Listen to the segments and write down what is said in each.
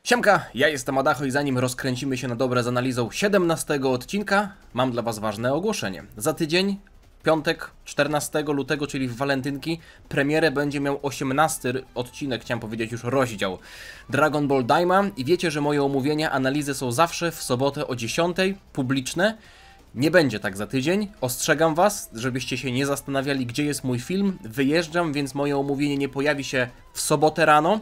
Siemka, ja jestem Adacho i zanim rozkręcimy się na dobre z analizą 17 odcinka, mam dla was ważne ogłoszenie. Za tydzień, piątek, 14 lutego, czyli w walentynki, premierę będzie miał 18 odcinek, chciałem powiedzieć już rozdział Dragon Ball Daima i wiecie, że moje omówienia, analizy są zawsze w sobotę o 10, publiczne. Nie będzie tak za tydzień, ostrzegam was, żebyście się nie zastanawiali, gdzie jest mój film. Wyjeżdżam, więc moje omówienie nie pojawi się w sobotę rano,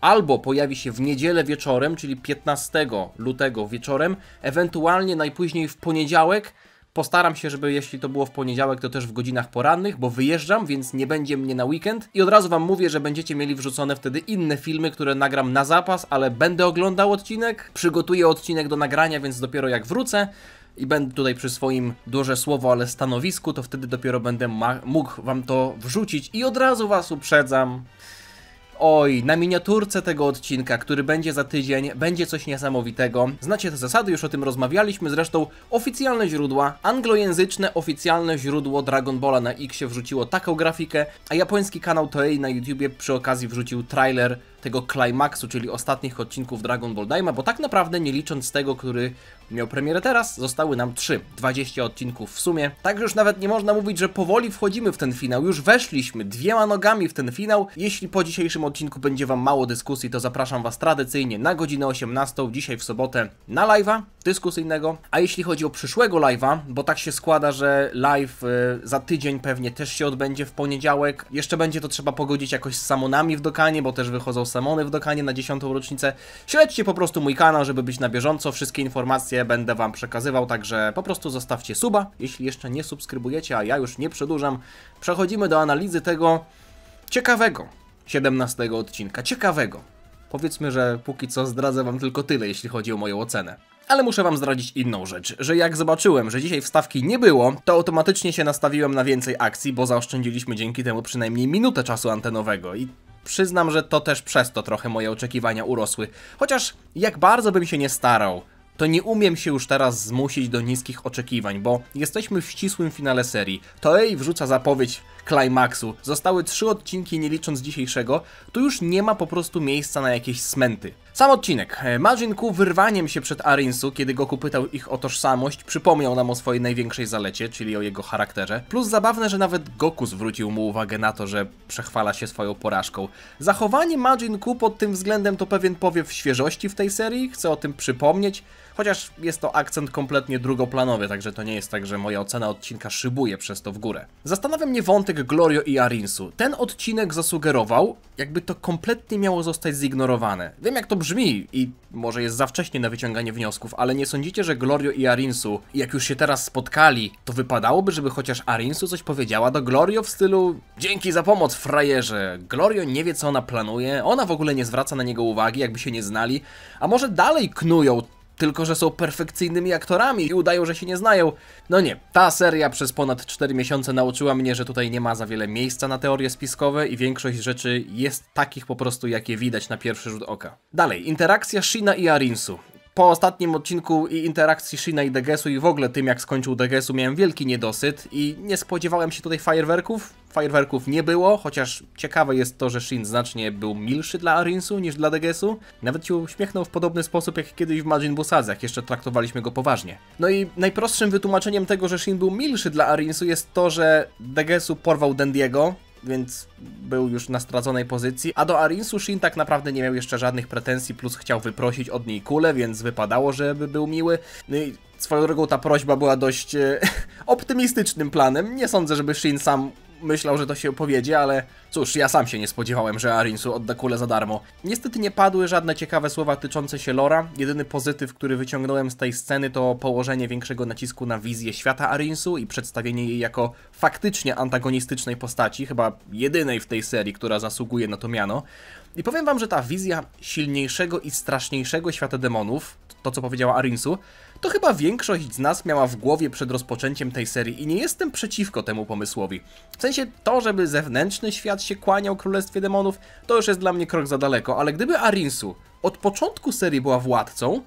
albo pojawi się w niedzielę wieczorem, czyli 15 lutego wieczorem, ewentualnie najpóźniej w poniedziałek. Postaram się, żeby jeśli to było w poniedziałek, to też w godzinach porannych, bo wyjeżdżam, więc nie będzie mnie na weekend. I od razu wam mówię, że będziecie mieli wrzucone wtedy inne filmy, które nagram na zapas, ale będę oglądał odcinek, przygotuję odcinek do nagrania, więc dopiero jak wrócę i będę tutaj przy swoim, duże słowo, ale stanowisku, to wtedy dopiero będę mógł wam to wrzucić i od razu was uprzedzam. Oj, na miniaturce tego odcinka, który będzie za tydzień, będzie coś niesamowitego. Znacie te zasady, już o tym rozmawialiśmy, zresztą oficjalne źródła, anglojęzyczne oficjalne źródło Dragon Balla na X wrzuciło taką grafikę, a japoński kanał Toei na YouTubie przy okazji wrzucił trailer tego Climaxu, czyli ostatnich odcinków Dragon Ball Daima, bo tak naprawdę nie licząc tego, który miał premierę teraz, zostały nam 20 odcinków w sumie. Także już nawet nie można mówić, że powoli wchodzimy w ten finał, już weszliśmy dwiema nogami w ten finał. Jeśli po dzisiejszym odcinku będzie wam mało dyskusji, to zapraszam was tradycyjnie na godzinę 18, dzisiaj w sobotę, na live'a dyskusyjnego. A jeśli chodzi o przyszłego live'a, bo tak się składa, że live za tydzień pewnie też się odbędzie w poniedziałek. Jeszcze będzie to trzeba pogodzić jakoś z Samonami w Dokanie, bo też wychodzą Samony w Dokanie na 10. rocznicę. Śledźcie po prostu mój kanał, żeby być na bieżąco. Wszystkie informacje będę wam przekazywał, także po prostu zostawcie suba, jeśli jeszcze nie subskrybujecie, a ja już nie przedłużam. Przechodzimy do analizy tego ciekawego 17 odcinka. Ciekawego. Powiedzmy, że póki co zdradzę wam tylko tyle, jeśli chodzi o moją ocenę. Ale muszę wam zdradzić inną rzecz, że jak zobaczyłem, że dzisiaj wstawki nie było, to automatycznie się nastawiłem na więcej akcji, bo zaoszczędziliśmy dzięki temu przynajmniej minutę czasu antenowego i przyznam, że to też przez to trochę moje oczekiwania urosły. Chociaż jak bardzo bym się nie starał, to nie umiem się już teraz zmusić do niskich oczekiwań, bo jesteśmy w ścisłym finale serii. Toei wrzuca zapowiedź Climaxu. Zostały 3 odcinki, nie licząc dzisiejszego. Tu już nie ma po prostu miejsca na jakieś smęty. Sam odcinek. Majin Ku wyrwaniem się przed Arinsu, kiedy Goku pytał ich o tożsamość, przypomniał nam o swojej największej zalecie, czyli o jego charakterze. Plus zabawne, że nawet Goku zwrócił mu uwagę na to, że przechwala się swoją porażką. Zachowanie Majin Ku pod tym względem to pewien powiew świeżości w tej serii, chcę o tym przypomnieć. Chociaż jest to akcent kompletnie drugoplanowy, także to nie jest tak, że moja ocena odcinka szybuje przez to w górę. Zastanawia mnie wątek Glorio i Arinsu. Ten odcinek zasugerował, jakby to kompletnie miało zostać zignorowane. Wiem, jak to brzmi i może jest za wcześnie na wyciąganie wniosków, ale nie sądzicie, że Glorio i Arinsu, jak już się teraz spotkali, to wypadałoby, żeby chociaż Arinsu coś powiedziała do Glorio w stylu dzięki za pomoc, frajerze. Glorio nie wie, co ona planuje, ona w ogóle nie zwraca na niego uwagi, jakby się nie znali, a może dalej knują, tylko że są perfekcyjnymi aktorami i udają, że się nie znają. No nie, ta seria przez ponad 4 miesiące nauczyła mnie, że tutaj nie ma za wiele miejsca na teorie spiskowe i większość rzeczy jest takich po prostu, jakie widać na pierwszy rzut oka. Dalej, interakcja Shina i Arinsu. Po ostatnim odcinku i interakcji Shina i Degesu i w ogóle tym, jak skończył Degesu, miałem wielki niedosyt i nie spodziewałem się tutaj fajerwerków. Fajerwerków nie było, chociaż ciekawe jest to, że Shin znacznie był milszy dla Arinsu niż dla Degesu. Nawet się uśmiechnął w podobny sposób jak kiedyś w Majin Buu Sadze, jak jeszcze traktowaliśmy go poważnie. No i najprostszym wytłumaczeniem tego, że Shin był milszy dla Arinsu jest to, że Degesu porwał Dendiego, więc był już na straconej pozycji, a do Arinsu Shin tak naprawdę nie miał jeszcze żadnych pretensji, plus chciał wyprosić od niej kulę, więc wypadało, żeby był miły. No i swoją drogą ta prośba była dość optymistycznym planem. Nie sądzę, żeby Shin sam myślał, że to się powiedzie, ale cóż, ja sam się nie spodziewałem, że Arinsu odda kulę za darmo. Niestety nie padły żadne ciekawe słowa tyczące się lora. Jedyny pozytyw, który wyciągnąłem z tej sceny, to położenie większego nacisku na wizję świata Arinsu i przedstawienie jej jako faktycznie antagonistycznej postaci, chyba jedynej w tej serii, która zasługuje na to miano. I powiem wam, że ta wizja silniejszego i straszniejszego świata demonów, to co powiedziała Arinsu, to chyba większość z nas miała w głowie przed rozpoczęciem tej serii i nie jestem przeciwko temu pomysłowi. W sensie to, żeby zewnętrzny świat się kłaniał Królestwie Demonów, to już jest dla mnie krok za daleko, ale gdyby Arinsu od początku serii była władcą,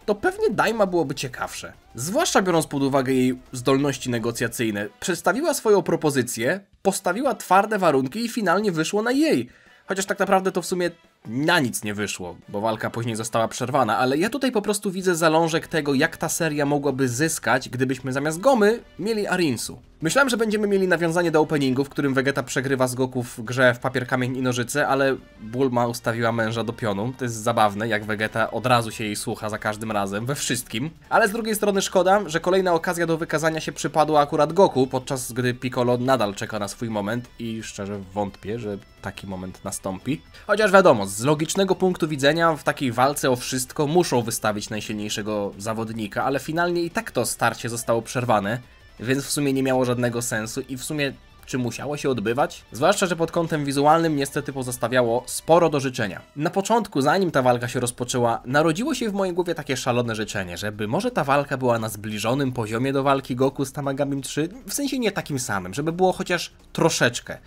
to pewnie Daima byłoby ciekawsze. Zwłaszcza biorąc pod uwagę jej zdolności negocjacyjne. Przedstawiła swoją propozycję, postawiła twarde warunki i finalnie wyszło na jej. Chociaż tak naprawdę to w sumie na nic nie wyszło, bo walka później została przerwana, ale ja tutaj po prostu widzę zalążek tego, jak ta seria mogłaby zyskać, gdybyśmy zamiast Gomy mieli Arinsu. Myślałem, że będziemy mieli nawiązanie do openingu, w którym Vegeta przegrywa z Goku w grze w papier, kamień i nożyce, ale Bulma ustawiła męża do pionu. To jest zabawne, jak Vegeta od razu się jej słucha za każdym razem, we wszystkim. Ale z drugiej strony szkoda, że kolejna okazja do wykazania się przypadła akurat Goku, podczas gdy Piccolo nadal czeka na swój moment i szczerze wątpię, że taki moment nastąpi. Chociaż wiadomo, z logicznego punktu widzenia w takiej walce o wszystko muszą wystawić najsilniejszego zawodnika, ale finalnie i tak to starcie zostało przerwane. Więc w sumie nie miało żadnego sensu i w sumie czy musiało się odbywać? Zwłaszcza, że pod kątem wizualnym niestety pozostawiało sporo do życzenia. Na początku, zanim ta walka się rozpoczęła, narodziło się w mojej głowie takie szalone życzenie, żeby może ta walka była na zbliżonym poziomie do walki Goku z Tamagamim 3, w sensie nie takim samym, żeby było chociaż troszeczkę.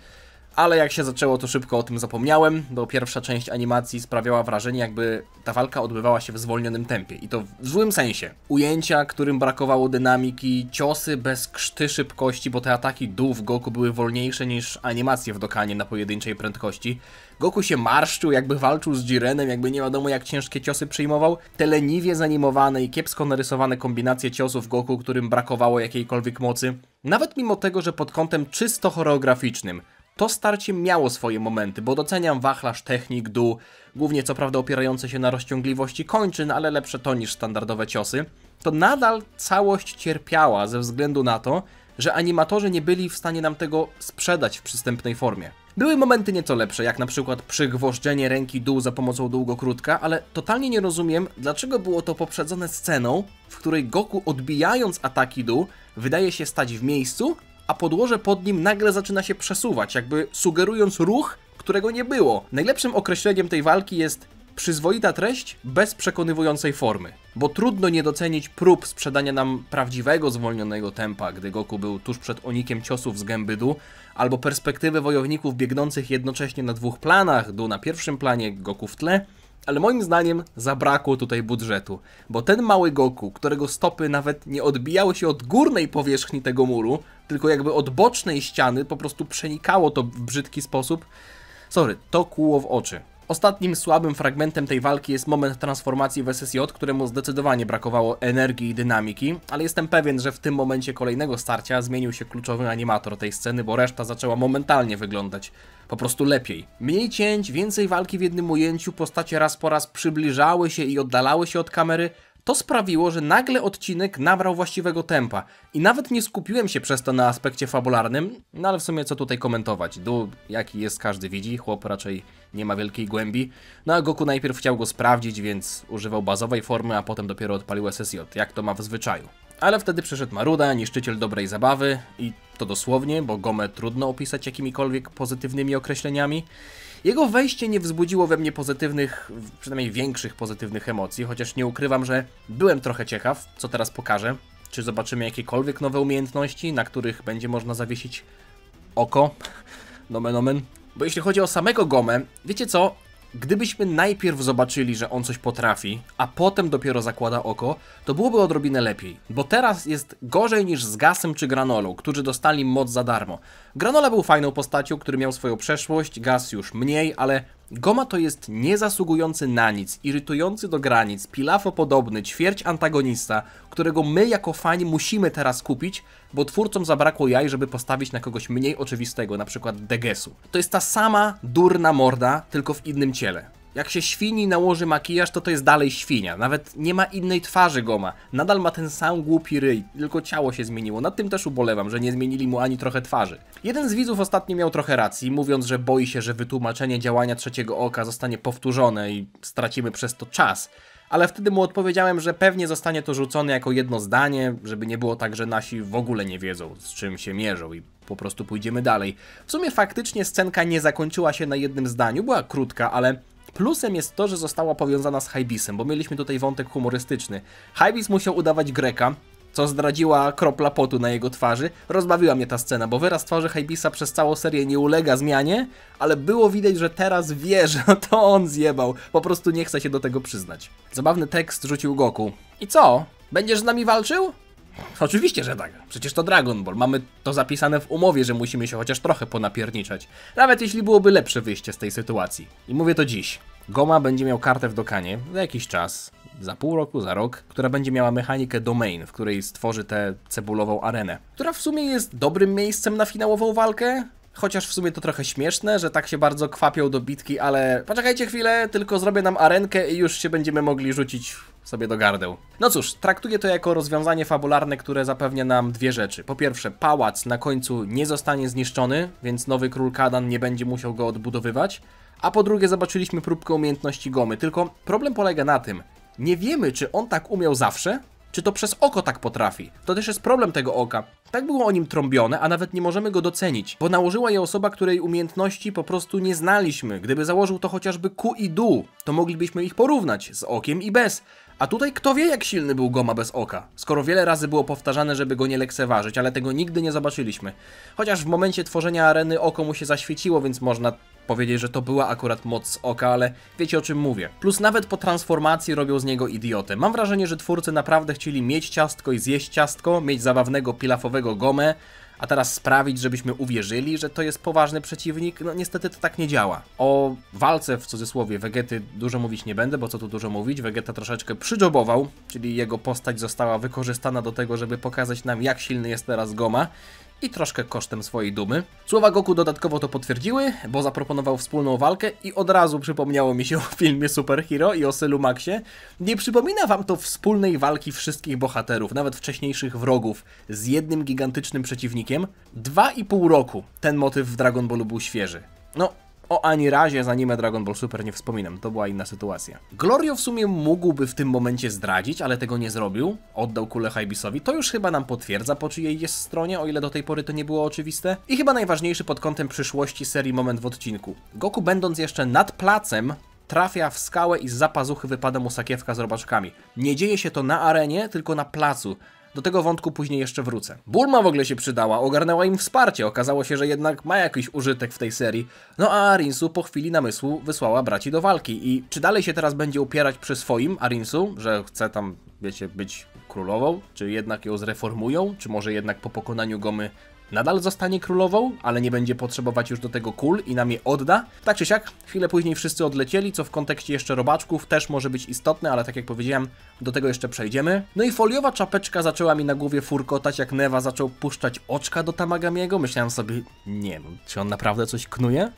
Ale jak się zaczęło, to szybko o tym zapomniałem, bo pierwsza część animacji sprawiała wrażenie, jakby ta walka odbywała się w zwolnionym tempie. I to w złym sensie. Ujęcia, którym brakowało dynamiki, ciosy bez krzty szybkości, bo te ataki dół w Goku były wolniejsze niż animacje w Dokanie na pojedynczej prędkości. Goku się marszczył, jakby walczył z Jirenem, jakby nie wiadomo jak ciężkie ciosy przyjmował. Te leniwie zanimowane i kiepsko narysowane kombinacje ciosów Goku, którym brakowało jakiejkolwiek mocy. Nawet mimo tego, że pod kątem czysto choreograficznym to starcie miało swoje momenty, bo doceniam wachlarz technik dół, głównie co prawda opierające się na rozciągliwości kończyn, ale lepsze to niż standardowe ciosy, to nadal całość cierpiała ze względu na to, że animatorzy nie byli w stanie nam tego sprzedać w przystępnej formie. Były momenty nieco lepsze, jak na przykład przygwożdżenie ręki dół za pomocą długokrótka, ale totalnie nie rozumiem, dlaczego było to poprzedzone sceną, w której Goku odbijając ataki dół wydaje się stać w miejscu, a podłoże pod nim nagle zaczyna się przesuwać, jakby sugerując ruch, którego nie było. Najlepszym określeniem tej walki jest przyzwoita treść bez przekonywującej formy, bo trudno nie docenić prób sprzedania nam prawdziwego zwolnionego tempa, gdy Goku był tuż przed onikiem ciosów z gęby dół, albo perspektywy wojowników biegnących jednocześnie na dwóch planach, dół na pierwszym planie, Goku w tle. Ale moim zdaniem zabrakło tutaj budżetu, bo ten mały Goku, którego stopy nawet nie odbijały się od górnej powierzchni tego muru, tylko jakby od bocznej ściany, po prostu przenikało to w brzydki sposób. Sorry, to kłuło w oczy. Ostatnim słabym fragmentem tej walki jest moment transformacji w SSJ, któremu zdecydowanie brakowało energii i dynamiki, ale jestem pewien, że w tym momencie kolejnego starcia zmienił się kluczowy animator tej sceny, bo reszta zaczęła momentalnie wyglądać po prostu lepiej. Mniej cięć, więcej walki w jednym ujęciu, postacie raz po raz przybliżały się i oddalały się od kamery. To sprawiło, że nagle odcinek nabrał właściwego tempa i nawet nie skupiłem się przez to na aspekcie fabularnym, no ale w sumie co tutaj komentować, dół jaki jest każdy widzi, chłop raczej nie ma wielkiej głębi, no a Goku najpierw chciał go sprawdzić, więc używał bazowej formy, a potem dopiero odpalił SSJ, jak to ma w zwyczaju. Ale wtedy przyszedł Maruda, niszczyciel dobrej zabawy i to dosłownie, bo Gomę trudno opisać jakimikolwiek pozytywnymi określeniami. Jego wejście nie wzbudziło we mnie pozytywnych, przynajmniej większych pozytywnych emocji, chociaż nie ukrywam, że byłem trochę ciekaw, co teraz pokażę. Czy zobaczymy jakiekolwiek nowe umiejętności, na których będzie można zawiesić oko? Nomen omen. Bo jeśli chodzi o samego Gomę, wiecie co? Gdybyśmy najpierw zobaczyli, że on coś potrafi, a potem dopiero zakłada oko, to byłoby odrobinę lepiej. Bo teraz jest gorzej niż z Gasem czy Granolą, którzy dostali moc za darmo. Granola był fajną postacią, który miał swoją przeszłość, Gas już mniej, ale Goma to jest niezasługujący na nic, irytujący do granic, pilafo-podobny, ćwierć antagonista, którego my jako fani musimy teraz kupić, bo twórcom zabrakło jaj, żeby postawić na kogoś mniej oczywistego, na przykład Degesu. To jest ta sama durna morda, tylko w innym ciele. Jak się świni nałoży makijaż, to jest dalej świnia. Nawet nie ma innej twarzy Goma. Nadal ma ten sam głupi ryj, tylko ciało się zmieniło. Nad tym też ubolewam, że nie zmienili mu ani trochę twarzy. Jeden z widzów ostatnio miał trochę racji, mówiąc, że boi się, że wytłumaczenie działania trzeciego oka zostanie powtórzone i stracimy przez to czas. Ale wtedy mu odpowiedziałem, że pewnie zostanie to rzucone jako jedno zdanie, żeby nie było tak, że nasi w ogóle nie wiedzą, z czym się mierzą i po prostu pójdziemy dalej. W sumie faktycznie scenka nie zakończyła się na jednym zdaniu, była krótka, ale plusem jest to, że została powiązana z Hybisem, bo mieliśmy tutaj wątek humorystyczny. Hybis musiał udawać Greka, co zdradziła kropla potu na jego twarzy. Rozbawiła mnie ta scena, bo wyraz twarzy Hybisa przez całą serię nie ulega zmianie, ale było widać, że teraz wie, że to on zjebał. Po prostu nie chce się do tego przyznać. Zabawny tekst rzucił Goku. I co? Będziesz z nami walczył? Oczywiście, że tak. Przecież to Dragon Ball. Mamy to zapisane w umowie, że musimy się chociaż trochę ponapierniczać. Nawet jeśli byłoby lepsze wyjście z tej sytuacji. I mówię to dziś. Goma będzie miał kartę w Dokanie za jakiś czas, za pół roku, za rok, która będzie miała mechanikę Domain, w której stworzy tę cebulową arenę, która w sumie jest dobrym miejscem na finałową walkę. Chociaż w sumie to trochę śmieszne, że tak się bardzo kwapią do bitki, ale poczekajcie chwilę, tylko zrobię nam arenkę i już się będziemy mogli rzucić sobie do gardeł. No cóż, traktuję to jako rozwiązanie fabularne, które zapewnia nam dwie rzeczy. Po pierwsze, pałac na końcu nie zostanie zniszczony, więc nowy król Kadan nie będzie musiał go odbudowywać. A po drugie, zobaczyliśmy próbkę umiejętności Gomy, tylko problem polega na tym, nie wiemy, czy on tak umiał zawsze, czy to przez oko tak potrafi. To też jest problem tego oka. Tak było o nim trąbione, a nawet nie możemy go docenić, bo nałożyła je osoba, której umiejętności po prostu nie znaliśmy. Gdyby założył to chociażby Ku i Du, to moglibyśmy ich porównać z okiem i bez. A tutaj kto wie, jak silny był Goma bez oka, skoro wiele razy było powtarzane, żeby go nie lekceważyć, ale tego nigdy nie zobaczyliśmy. Chociaż w momencie tworzenia areny oko mu się zaświeciło, więc można powiedzieć, że to była akurat moc z oka, ale wiecie, o czym mówię. Plus nawet po transformacji robią z niego idiotę. Mam wrażenie, że twórcy naprawdę chcieli mieć ciastko i zjeść ciastko, mieć zabawnego pilafowego Gomę, a teraz sprawić, żebyśmy uwierzyli, że to jest poważny przeciwnik. No niestety to tak nie działa. O walce, w cudzysłowie, Vegety dużo mówić nie będę, bo co tu dużo mówić. Vegeta troszeczkę przydżobował, czyli jego postać została wykorzystana do tego, żeby pokazać nam, jak silny jest teraz Goma. I troszkę kosztem swojej dumy. Słowa Goku dodatkowo to potwierdziły, bo zaproponował wspólną walkę i od razu przypomniało mi się o filmie Super Hero i o Sylu Maxie. Nie przypomina wam to wspólnej walki wszystkich bohaterów, nawet wcześniejszych wrogów, z jednym gigantycznym przeciwnikiem? 2,5 roku ten motyw w Dragon Ballu był świeży. No, o ani razie z anime Dragon Ball Super nie wspominam, to była inna sytuacja. Glorio w sumie mógłby w tym momencie zdradzić, ale tego nie zrobił. Oddał kulę Hybisowi. To już chyba nam potwierdza, po czyjej jest stronie, o ile do tej pory to nie było oczywiste. I chyba najważniejszy pod kątem przyszłości serii moment w odcinku. Goku, będąc jeszcze nad placem, trafia w skałę i z zapazuchy wypada mu sakiewka z robaczkami. Nie dzieje się to na arenie, tylko na placu. Do tego wątku później jeszcze wrócę. Bulma w ogóle się przydała, ogarnęła im wsparcie. Okazało się, że jednak ma jakiś użytek w tej serii. No a Arinsu po chwili namysłu wysłała braci do walki. I czy dalej się teraz będzie upierać przy swoim Arinsu, że chce tam, wiecie, być królową? Czy jednak ją zreformują? Czy może jednak po pokonaniu Gomy nadal zostanie królową, ale nie będzie potrzebować już do tego kul i nam je odda? Tak czy siak, chwilę później wszyscy odlecieli, co w kontekście jeszcze robaczków też może być istotne, ale tak jak powiedziałem, do tego jeszcze przejdziemy. No i foliowa czapeczka zaczęła mi na głowie furkotać, jak Neva zaczął puszczać oczka do Tamagamiego. Myślałem sobie, nie no, czy on naprawdę coś knuje?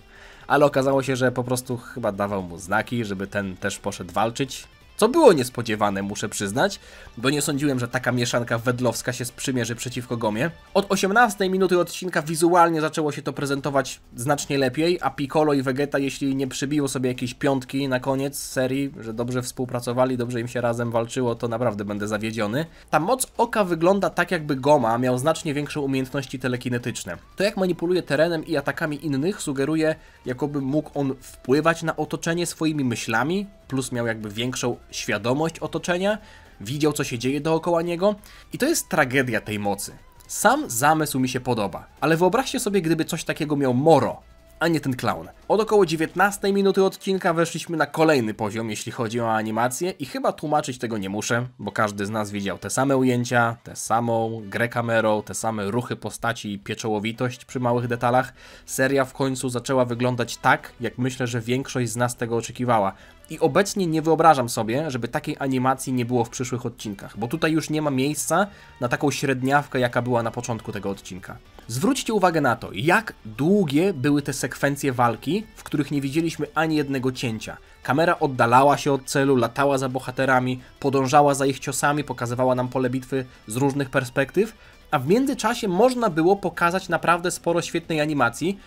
Ale okazało się, że po prostu chyba dawał mu znaki, żeby ten też poszedł walczyć. Co było niespodziewane, muszę przyznać, bo nie sądziłem, że taka mieszanka wedlowska się sprzymierzy przeciwko Gomie. Od 18 minuty odcinka wizualnie zaczęło się to prezentować znacznie lepiej, a Piccolo i Vegeta, jeśli nie przybiją sobie jakieś piątki na koniec serii, że dobrze współpracowali, dobrze im się razem walczyło, to naprawdę będę zawiedziony. Ta moc oka wygląda tak, jakby Goma miał znacznie większe umiejętności telekinetyczne. To, jak manipuluje terenem i atakami innych, sugeruje, jakoby mógł on wpływać na otoczenie swoimi myślami, plus miał jakby większą świadomość otoczenia, widział, co się dzieje dookoła niego i to jest tragedia tej mocy. Sam zamysł mi się podoba, ale wyobraźcie sobie, gdyby coś takiego miał Moro, a nie ten clown. Od około 19 minuty odcinka weszliśmy na kolejny poziom, jeśli chodzi o animację i chyba tłumaczyć tego nie muszę, bo każdy z nas widział te same ujęcia, tę samą grę kamerą, te same ruchy postaci i pieczołowitość przy małych detalach. Seria w końcu zaczęła wyglądać tak, jak myślę, że większość z nas tego oczekiwała. I obecnie nie wyobrażam sobie, żeby takiej animacji nie było w przyszłych odcinkach, bo tutaj już nie ma miejsca na taką średniawkę, jaka była na początku tego odcinka. Zwróćcie uwagę na to, jak długie były te sekwencje walki, w których nie widzieliśmy ani jednego cięcia. Kamera oddalała się od celu, latała za bohaterami, podążała za ich ciosami, pokazywała nam pole bitwy z różnych perspektyw, a w międzyczasie można było pokazać naprawdę sporo świetnej animacji.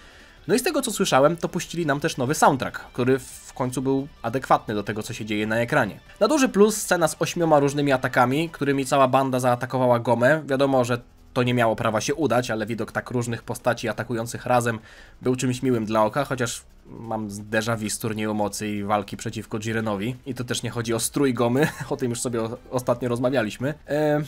No i z tego, co słyszałem, to puścili nam też nowy soundtrack, który w końcu był adekwatny do tego, co się dzieje na ekranie. Na duży plus scena z 8 różnymi atakami, którymi cała banda zaatakowała Gomę. Wiadomo, że to nie miało prawa się udać, ale widok tak różnych postaci atakujących razem był czymś miłym dla oka, chociaż mam déjà vu z turnieju mocy i walki przeciwko Jirenowi. I to też nie chodzi o strój Gomy, o tym już sobie ostatnio rozmawialiśmy.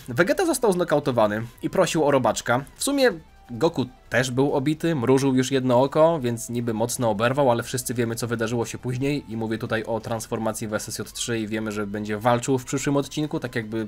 Vegeta został znokautowany i prosił o robaczka. W sumie Goku też był obity, mrużył już jedno oko, więc niby mocno oberwał, ale wszyscy wiemy, co wydarzyło się później i mówię tutaj o transformacji w SSJ3 i wiemy, że będzie walczył w przyszłym odcinku, tak jakby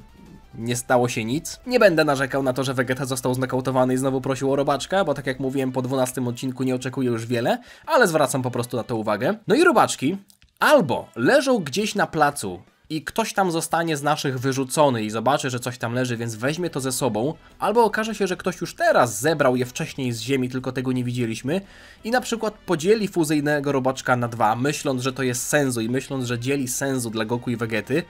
nie stało się nic. Nie będę narzekał na to, że Vegeta został znokautowany i znowu prosił o robaczka, bo tak jak mówiłem, po 12 odcinku nie oczekuję już wiele, ale zwracam po prostu na to uwagę. No i robaczki, Albo leżą gdzieś na placu i ktoś tam zostanie z naszych wyrzucony i zobaczy, że coś tam leży, więc weźmie to ze sobą, albo okaże się, że ktoś już teraz zebrał je wcześniej z ziemi, tylko tego nie widzieliśmy i na przykład podzieli fuzyjnego robaczka na 2, myśląc, że to jest Senzu i myśląc, że dzieli Senzu dla Goku i Vegety,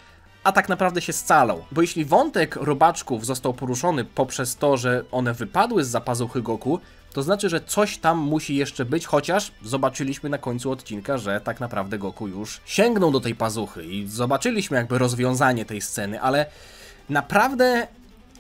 a tak naprawdę się scalał. Bo jeśli wątek robaczków został poruszony poprzez to, że one wypadły z zapazuchy Goku, to znaczy, że coś tam musi jeszcze być, chociaż zobaczyliśmy na końcu odcinka, że tak naprawdę Goku już sięgnął do tej pazuchy i zobaczyliśmy jakby rozwiązanie tej sceny, ale naprawdę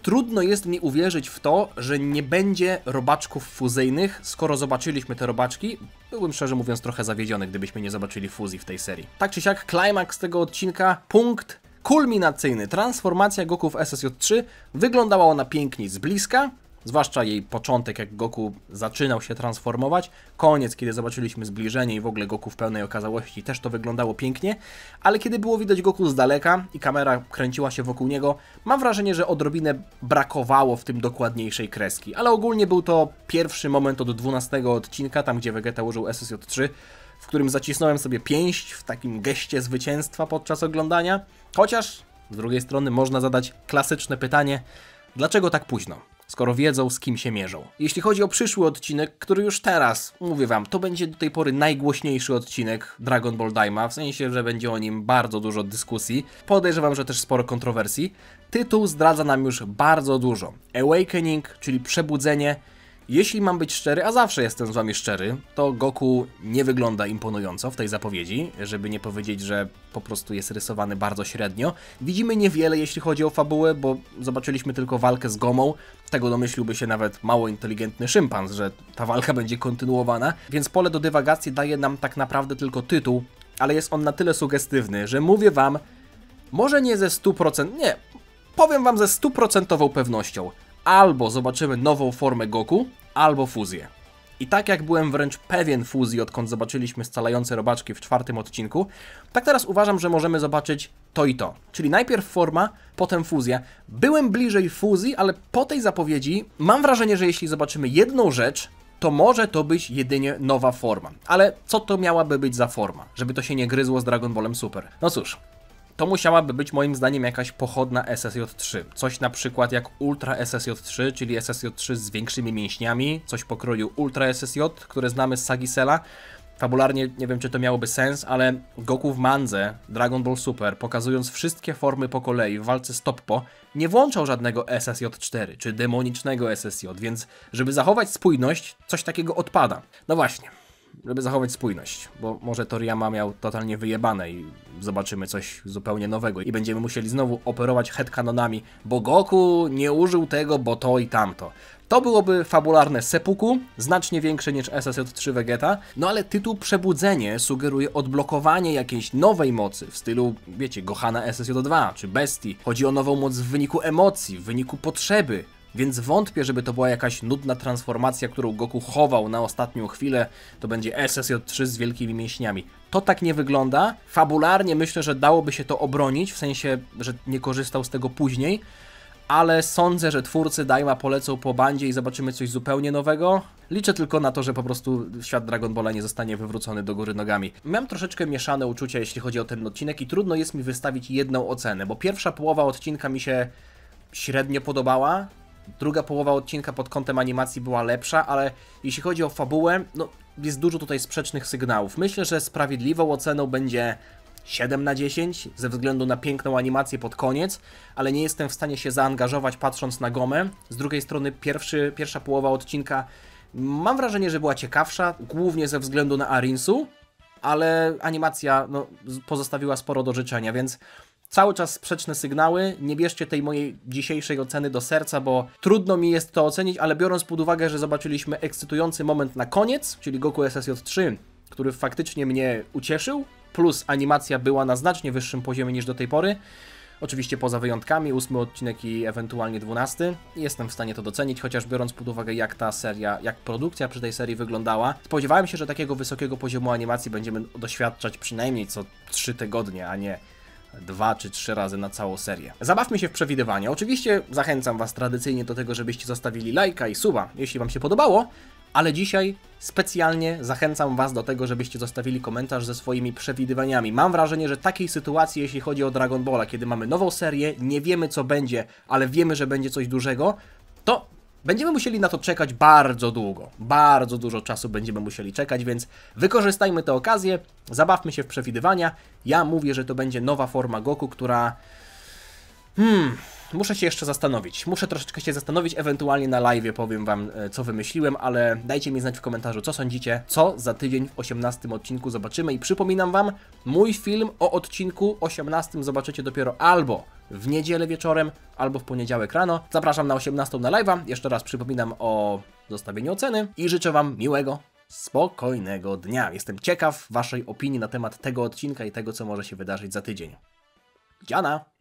trudno jest mi uwierzyć w to, że nie będzie robaczków fuzyjnych, skoro zobaczyliśmy te robaczki. Byłbym szczerze mówiąc trochę zawiedziony, gdybyśmy nie zobaczyli fuzji w tej serii. Tak czy siak, klimaks tego odcinka, punkt kulminacyjny. Transformacja Goku w SSJ-3. Wyglądała ona pięknie z bliska. Zwłaszcza jej początek, jak Goku zaczynał się transformować. Koniec, kiedy zobaczyliśmy zbliżenie i w ogóle Goku w pełnej okazałości, też to wyglądało pięknie. Ale kiedy było widać Goku z daleka i kamera kręciła się wokół niego, mam wrażenie, że odrobinę brakowało w tym dokładniejszej kreski. Ale ogólnie był to pierwszy moment od 12 odcinka, tam gdzie Vegeta użył SSJ-3, w którym zacisnąłem sobie pięść w takim geście zwycięstwa podczas oglądania. Chociaż z drugiej strony można zadać klasyczne pytanie, dlaczego tak późno? Skoro wiedzą, z kim się mierzą. Jeśli chodzi o przyszły odcinek, który już teraz, mówię wam, to będzie do tej pory najgłośniejszy odcinek Dragon Ball Daima, w sensie, że będzie o nim bardzo dużo dyskusji. Podejrzewam, że też sporo kontrowersji. Tytuł zdradza nam już bardzo dużo. Awakening, czyli przebudzenie. Jeśli mam być szczery, a zawsze jestem z wami szczery, to Goku nie wygląda imponująco w tej zapowiedzi, żeby nie powiedzieć, że po prostu jest rysowany bardzo średnio. Widzimy niewiele, jeśli chodzi o fabułę, bo zobaczyliśmy tylko walkę z Gomą. Tego domyśliłby się nawet mało inteligentny szympanz, że ta walka będzie kontynuowana, więc pole do dywagacji daje nam tak naprawdę tylko tytuł, ale jest on na tyle sugestywny, że mówię wam, może nie ze 100%, nie, powiem wam ze 100% pewnością, albo zobaczymy nową formę Goku, albo fuzję. I tak jak byłem wręcz pewien fuzji, odkąd zobaczyliśmy scalające robaczki w 4. odcinku, tak teraz uważam, że możemy zobaczyć to i to. Czyli najpierw forma, potem fuzja. Byłem bliżej fuzji, ale po tej zapowiedzi mam wrażenie, że jeśli zobaczymy jedną rzecz, to może to być jedynie nowa forma. Ale co to miałaby być za forma? Żeby to się nie gryzło z Dragon Ballem Super. No cóż, to musiałaby być moim zdaniem jakaś pochodna SSJ-3. Coś na przykład jak Ultra SSJ-3, czyli SSJ-3 z większymi mięśniami, coś pokroju Ultra SSJ, które znamy z sagi Cella. Fabularnie nie wiem, czy to miałoby sens, ale Goku w mandze Dragon Ball Super, pokazując wszystkie formy po kolei w walce z Toppo, nie włączał żadnego SSJ-4, czy demonicznego SSJ, więc żeby zachować spójność, coś takiego odpada. No właśnie. Żeby zachować spójność, bo może Toriyama miał totalnie wyjebane i zobaczymy coś zupełnie nowego i będziemy musieli znowu operować headcanonami, bo Goku nie użył tego, bo to i tamto. To byłoby fabularne seppuku, znacznie większe niż SSJ-3 Vegeta, no ale tytuł Przebudzenie sugeruje odblokowanie jakiejś nowej mocy w stylu, wiecie, Gohana SSJ-2 czy Bestii. Chodzi o nową moc w wyniku emocji, w wyniku potrzeby. Więc wątpię, żeby to była jakaś nudna transformacja, którą Goku chował na ostatnią chwilę. To będzie SSJ-3 z wielkimi mięśniami. To tak nie wygląda. Fabularnie myślę, że dałoby się to obronić, w sensie, że nie korzystał z tego później. Ale sądzę, że twórcy Daima polecą po bandzie i zobaczymy coś zupełnie nowego. Liczę tylko na to, że po prostu świat Dragon Balla nie zostanie wywrócony do góry nogami. Mam troszeczkę mieszane uczucia, jeśli chodzi o ten odcinek i trudno jest mi wystawić jedną ocenę, bo pierwsza połowa odcinka mi się średnio podobała. Druga połowa odcinka pod kątem animacji była lepsza, ale jeśli chodzi o fabułę, no jest dużo tutaj sprzecznych sygnałów. Myślę, że sprawiedliwą oceną będzie 7 na 10 ze względu na piękną animację pod koniec, ale nie jestem w stanie się zaangażować patrząc na Gomę. Z drugiej strony pierwsza połowa odcinka mam wrażenie, że była ciekawsza, głównie ze względu na Arinsu, ale animacja no, pozostawiła sporo do życzenia, więc cały czas sprzeczne sygnały, nie bierzcie tej mojej dzisiejszej oceny do serca, bo trudno mi jest to ocenić, ale biorąc pod uwagę, że zobaczyliśmy ekscytujący moment na koniec, czyli Goku SSJ-3, który faktycznie mnie ucieszył, plus animacja była na znacznie wyższym poziomie niż do tej pory, oczywiście poza wyjątkami, 8 odcinek i ewentualnie 12, jestem w stanie to docenić, chociaż biorąc pod uwagę jak ta seria, jak produkcja przy tej serii wyglądała, spodziewałem się, że takiego wysokiego poziomu animacji będziemy doświadczać przynajmniej co 3 tygodnie, a nie 2 czy 3 razy na całą serię. Zabawmy się w przewidywania. Oczywiście zachęcam Was tradycyjnie do tego, żebyście zostawili lajka i suba, jeśli Wam się podobało. Ale dzisiaj specjalnie zachęcam Was do tego, żebyście zostawili komentarz ze swoimi przewidywaniami. Mam wrażenie, że takiej sytuacji, jeśli chodzi o Dragon Balla, kiedy mamy nową serię, nie wiemy co będzie, ale wiemy, że będzie coś dużego, to będziemy musieli na to czekać bardzo długo. Bardzo dużo czasu będziemy musieli czekać, więc wykorzystajmy tę okazję, zabawmy się w przewidywania. Ja mówię, że to będzie nowa forma Goku, która... Muszę się jeszcze zastanowić. Muszę troszeczkę się zastanowić, ewentualnie na live'ie powiem Wam, co wymyśliłem, ale dajcie mi znać w komentarzu, co sądzicie, co za tydzień w 18 odcinku zobaczymy. I przypominam Wam, mój film o odcinku 18 zobaczycie dopiero albo w niedzielę wieczorem, albo w poniedziałek rano. Zapraszam na 18 na live'a. Jeszcze raz przypominam o zostawieniu oceny i życzę Wam miłego, spokojnego dnia. Jestem ciekaw Waszej opinii na temat tego odcinka i tego, co może się wydarzyć za tydzień. Dziana!